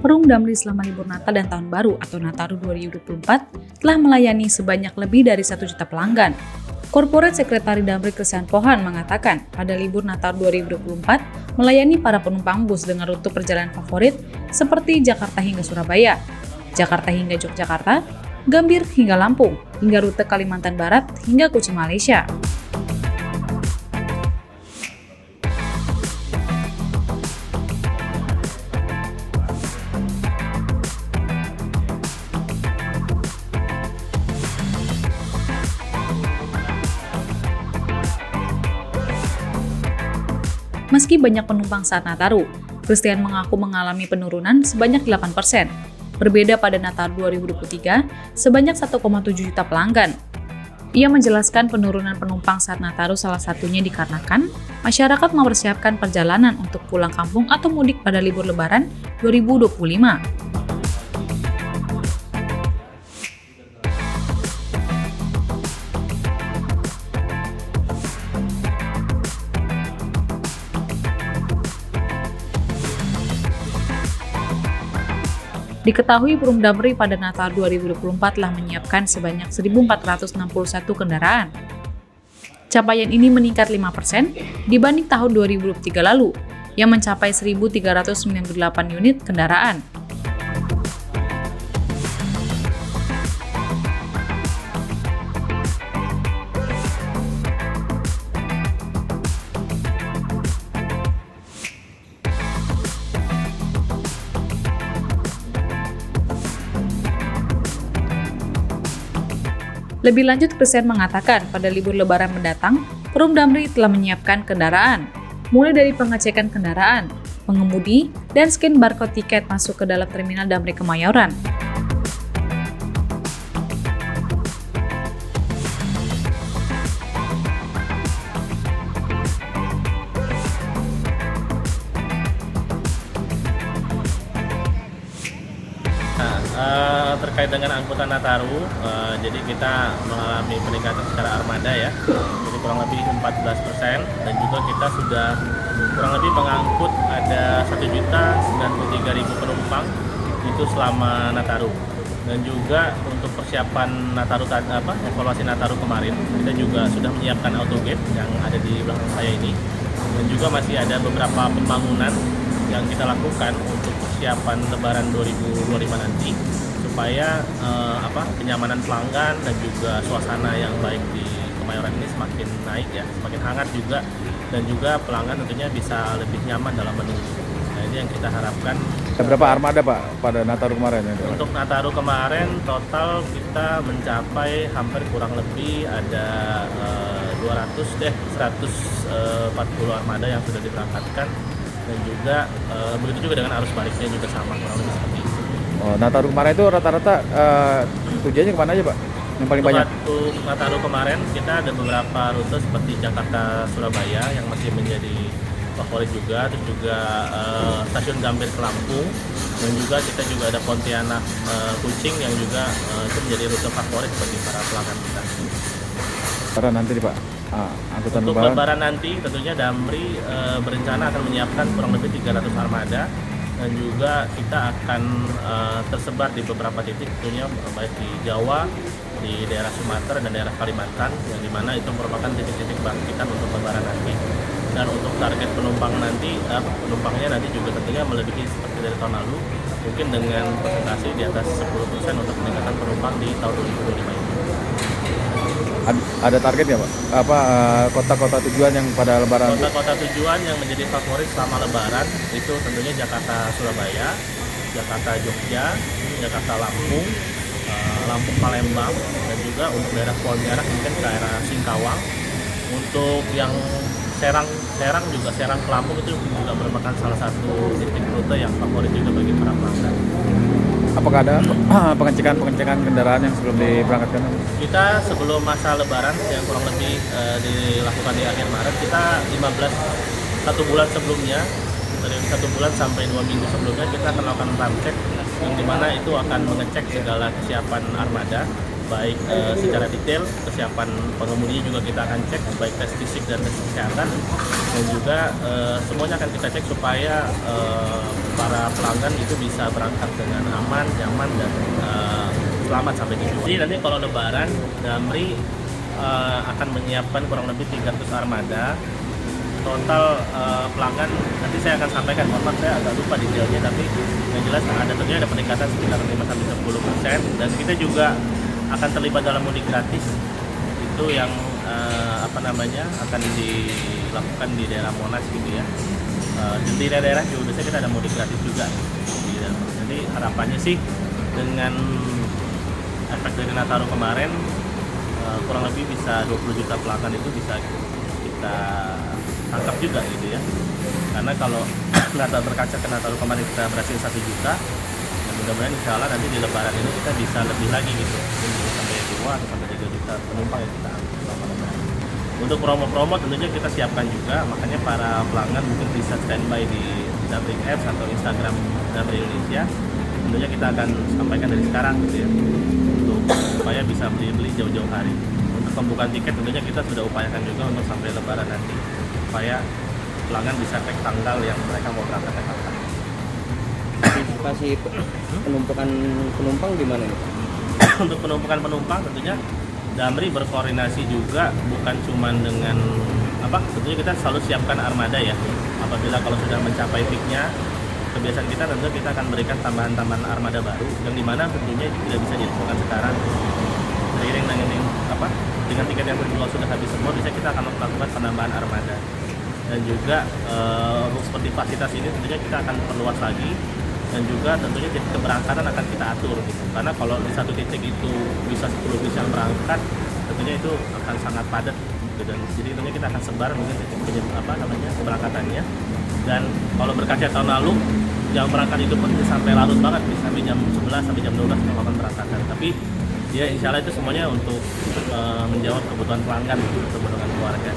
Perum Damri selama libur Natal dan Tahun Baru atau Nataru 2024 telah melayani sebanyak lebih dari 1 juta pelanggan. Korporat Sekretari Damri Christian Pohan mengatakan pada libur Natal 2024 melayani para penumpang bus dengan rute perjalanan favorit seperti Jakarta hingga Surabaya, Jakarta hingga Yogyakarta, Gambir hingga Lampung, hingga rute Kalimantan Barat hingga Kuching Malaysia. Meski banyak penumpang saat Nataru, Christian mengaku mengalami penurunan sebanyak 8%. Berbeda pada Natal 2023, sebanyak 1,7 juta pelanggan. Ia menjelaskan penurunan penumpang saat Nataru salah satunya dikarenakan masyarakat mempersiapkan perjalanan untuk pulang kampung atau mudik pada libur Lebaran 2025. Diketahui Perum Damri pada Natal 2024 telah menyiapkan sebanyak 1.461 kendaraan. Capaian ini meningkat 5% dibanding tahun 2023 lalu, yang mencapai 1.398 unit kendaraan. Lebih lanjut, Christian mengatakan pada libur Lebaran mendatang, Perum Damri telah menyiapkan kendaraan, mulai dari pengecekan kendaraan, pengemudi, dan scan barcode tiket masuk ke dalam terminal Damri Kemayoran. Terkait dengan angkutan Nataru, jadi kita mengalami peningkatan secara armada ya, jadi kurang lebih 14%, dan juga kita sudah kurang lebih mengangkut ada 1.093.000 penumpang itu selama Nataru. Dan juga untuk persiapan Nataru evaluasi Nataru kemarin, kita juga sudah menyiapkan autogate yang ada di belakang saya ini, dan juga masih ada beberapa pembangunan yang kita lakukan untuk persiapan Lebaran 2025 nanti, supaya kenyamanan pelanggan dan juga suasana yang baik di Kemayoran ini semakin naik ya, semakin hangat juga, dan juga pelanggan tentunya bisa lebih nyaman dalam menunggu. Nah, ini yang kita harapkan. Berapa armada Pak pada Nataru kemarin? Untuk Nataru kemarin total kita mencapai hampir kurang lebih ada 140 armada yang sudah diberangkatkan, dan juga begitu juga dengan arus baliknya juga sama kurang lebih seperti itu. Oh, Nataru kemarin itu rata-rata tujuannya kemana aja Pak? Yang paling banyak? Untuk Nataru kemarin kita ada beberapa rute seperti Jakarta Surabaya yang masih menjadi favorit juga, terus juga stasiun Gambir ke Lampung, dan juga kita juga ada Pontianak Kuching yang juga itu menjadi rute favorit bagi para pelanggan kita. Lebaran nanti nih Pak, angkutan untuk Lebaran nanti tentunya Damri berencana akan menyiapkan kurang lebih 300 armada, dan juga kita akan tersebar di beberapa titik, tentunya baik di Jawa, di daerah Sumatera dan daerah Kalimantan, yang dimana itu merupakan titik-titik bangkitan untuk Lebaran nanti. Dan untuk target penumpangnya nanti juga tentunya melebihi seperti dari tahun lalu, mungkin dengan persentase di atas 10% untuk peningkatan penumpang di tahun 2025 ini. Ada target ya Pak? Kota-kota tujuan yang pada Lebaran? Kota-kota tujuan yang menjadi favorit selama Lebaran itu tentunya Jakarta Surabaya, Jakarta Jogja, Jakarta Lampung, Lampung Palembang, dan juga untuk daerah Pontianak mungkin ke daerah Singkawang. Untuk yang Serang ke Lampung itu juga merupakan salah satu titik rute yang favorit juga bagi para pelanggan. Apakah ada pengecekan kendaraan yang sebelum diberangkatkan? Kita sebelum masa Lebaran yang kurang lebih dilakukan di akhir Maret, kita 1 bulan sebelumnya, dari 1 bulan sampai 2 minggu sebelumnya kita akan melakukan ramcek, yang dimana itu akan mengecek segala kesiapan armada, baik secara detail, kesiapan pengemudinya juga kita akan cek, baik tes fisik dan tes kesehatan, dan juga semuanya akan kita cek supaya para pelanggan itu bisa berangkat dengan aman, nyaman, dan selamat sampai tujuan. Jadi nanti kalau Lebaran, Damri akan menyiapkan kurang lebih 300 armada. Total pelanggan nanti saya akan sampaikan, mohon saya agak lupa detailnya, tapi yang jelas tentunya ada peningkatan sekitar 5-10%, dan kita juga akan terlibat dalam mudik gratis itu yang akan dilakukan di daerah Monas gitu ya. Di daerah-daerah juga biasanya kita ada mudik gratis juga gitu. Jadi harapannya sih dengan efek dari Nataru kemarin kurang lebih bisa 20 juta pelanggan itu bisa kita tangkap juga gitu ya. Karena kalau Natal berkaca ke Nataru kemarin kita berhasil 1 juta, dan mudah-mudahan insya Allah nanti di Lebaran ini kita bisa lebih lagi gitu, mungkin sampai 2 atau sampai 3 juta penumpang yang kita angkut selama Lebaran. Untuk promo-promo tentunya kita siapkan juga, makanya para pelanggan mungkin bisa standby di Damri Apps atau Instagram Damri Indonesia. Tentunya kita akan sampaikan dari sekarang gitu ya, untuk supaya bisa beli jauh-jauh hari. Untuk pembukaan tiket tentunya kita sudah upayakan juga untuk sampai Lebaran nanti, supaya pelanggan bisa cek tanggal yang mereka mau berangkat kapan. Antisipasi penumpukan penumpang di mana nih? Untuk penumpukan penumpang tentunya Damri berkoordinasi juga, bukan cuma dengan tentunya kita selalu siapkan armada ya. Apabila kalau sudah mencapai peaknya, kebiasaan kita tentu kita akan berikan tambahan armada baru, yang dimana tentunya tidak bisa dilakukan sekarang. Seiring dengan tiket yang terjual sudah habis semua, biasanya kita akan melakukan penambahan armada. Dan juga seperti fasilitas ini tentunya kita akan perluas lagi, dan juga tentunya titik keberangkatan akan kita atur gitu. Karena kalau di satu titik itu bisa 10 bis yang berangkat, tentunya itu akan sangat padat gitu. Dan jadi tentunya kita akan sebar mungkin titik keberangkatannya. Dan kalau berkaca tahun lalu yang berangkat itu pun sampai larut banget, bisa sampai jam 11 sampai jam 12 melakukan berangkatan. Tapi ya insya Allah itu semuanya untuk menjawab kebutuhan pelanggan gitu, untuk kebutuhan keluarga.